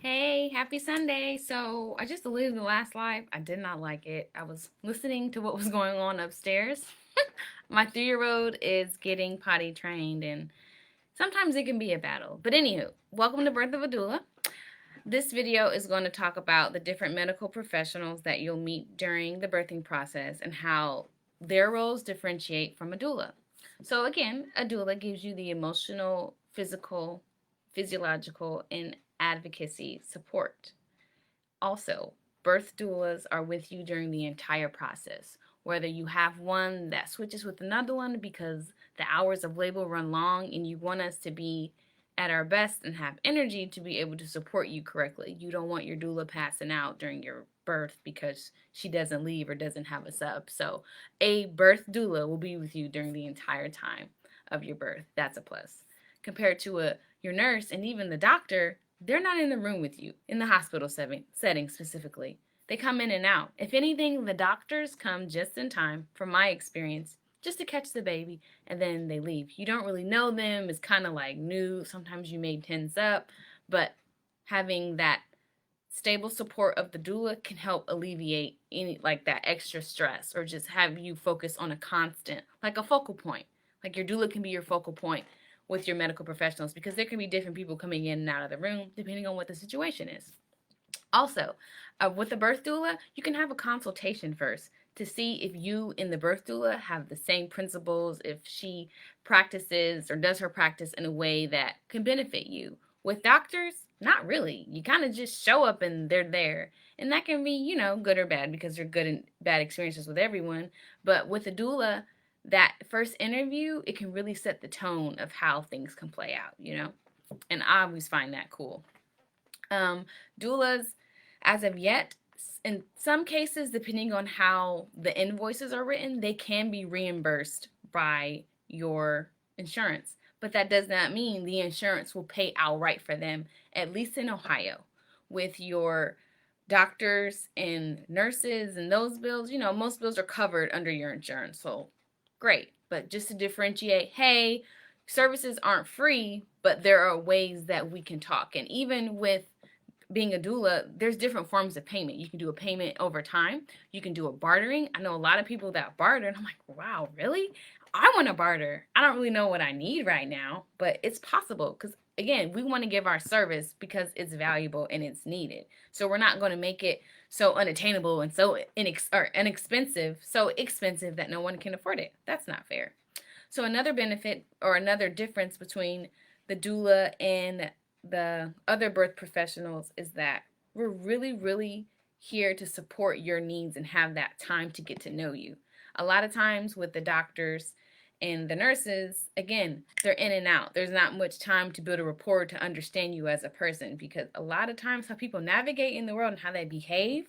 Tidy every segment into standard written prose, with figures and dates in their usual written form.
Hey, happy Sunday. So I just deleted the last live. I did not like it. I was listening to what was going on upstairs. My 3-year-old is getting potty trained, and sometimes it can be a battle. But anywho, welcome to Birth of a Doula. This video is going to talk about the different medical professionals that you'll meet during the birthing process and how their roles differentiate from a doula. So again, a doula gives you the emotional, physical, physiological, and advocacy support. Also, birth doulas are with you during the entire process. Whether you have one that switches with another one because the hours of labor run long and you want us to be at our best and have energy to be able to support you correctly. You don't want your doula passing out during your birth because she doesn't leave or doesn't have a sub. So, a birth doula will be with you during the entire time of your birth. That's a plus. Compared to your nurse and even the doctor, they're not in the room with you in the hospital setting specifically. They come in and out. If anything, the doctors come just in time, from my experience, just to catch the baby, and then they leave. You don't really know them. It's kind of like new. Sometimes you may tense up, but having that stable support of the doula can help alleviate any like that extra stress or just have you focus on a constant, like a focal point. Like your doula can be your focal point with your medical professionals because there can be different people coming in and out of the room depending on what the situation is. Also, with the birth doula, you can have a consultation first to see if you and the birth doula have the same principles, if she practices or does her practice in a way that can benefit you. With doctors, not really. You kind of just show up and they're there. And that can be, good or bad because there are good and bad experiences with everyone. But with a doula, that first interview, it can really set the tone of how things can play out. And I always find that cool. Doulas, as of yet, in some cases, depending on how the invoices are written, they can be reimbursed by your insurance. But that does not mean the insurance will pay outright for them, at least in Ohio. With your doctors and nurses and those bills, most bills are covered under your insurance. So great. But just to differentiate, hey, services aren't free, but there are ways that we can talk. And even with being a doula, there's different forms of payment. You can do a payment over time. You can do a bartering. I know a lot of people that barter, and I'm like, wow, really? I want to barter. I don't really know what I need right now, but it's possible because, again, we want to give our service because it's valuable and it's needed. So we're not going to make it so unattainable and so inexpensive, so expensive that no one can afford it. That's not fair. So another benefit or another difference between the doula and the other birth professionals is that we're really, really here to support your needs and have that time to get to know you. A lot of times with the doctors and the nurses, again, they're in and out. There's not much time to build a rapport to understand you as a person because a lot of times how people navigate in the world and how they behave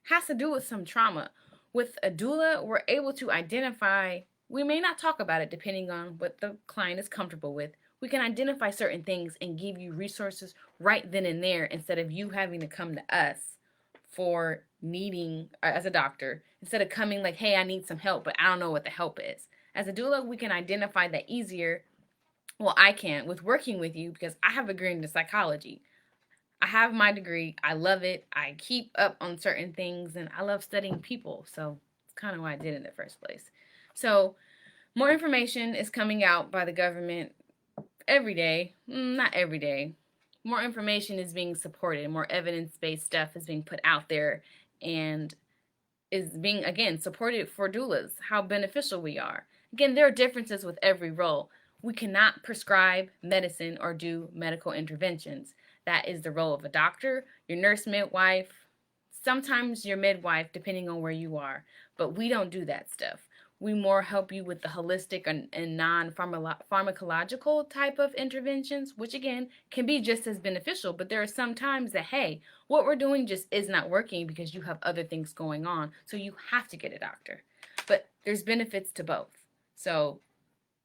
has to do with some trauma. With a doula, we're able to identify, we may not talk about it depending on what the client is comfortable with. We can identify certain things and give you resources right then and there instead of you having to come to us for needing, as a doctor, instead of coming like, hey, I need some help, but I don't know what the help is. As a doula, we can identify that easier. Well, I can with working with you because I have a degree in psychology. I have my degree. I love it. I keep up on certain things and I love studying people. So it's kind of why I did it in the first place. So more information is coming out by the government every day, not every day. More information is being supported, more evidence-based stuff is being put out there and is being, again, supported for doulas, how beneficial we are. Again, there are differences with every role. We cannot prescribe medicine or do medical interventions. That is the role of a doctor, your nurse midwife, sometimes your midwife, depending on where you are. But we don't do that stuff. We more help you with the holistic and non-pharmacological type of interventions, which again can be just as beneficial. But there are some times that, hey, what we're doing just is not working because you have other things going on. So you have to get a doctor. But there's benefits to both. So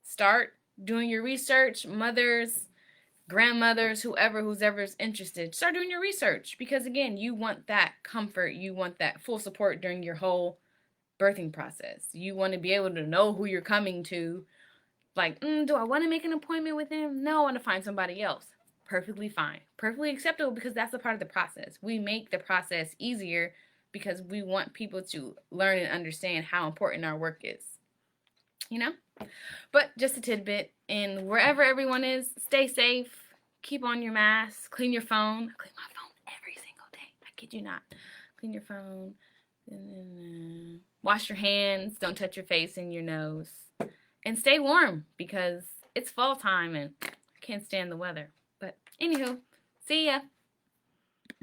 start doing your research, mothers, grandmothers, who's ever interested, start doing your research because again, you want that comfort, you want that full support during your whole birthing process. You want to be able to know who you're coming to. Like, do I want to make an appointment with him? No, I want to find somebody else. perfectly fine, perfectly acceptable, because that's a part of the process. We make the process easier because we want people to learn and understand how important our work is, you know? But just a tidbit, and wherever everyone is, stay safe, keep on your mask, clean your phone. I clean my phone every single day. I kid you not. Clean your phone. Wash your hands. Don't touch your face and your nose. And stay warm because it's fall time and I can't stand the weather. But anywho, see ya.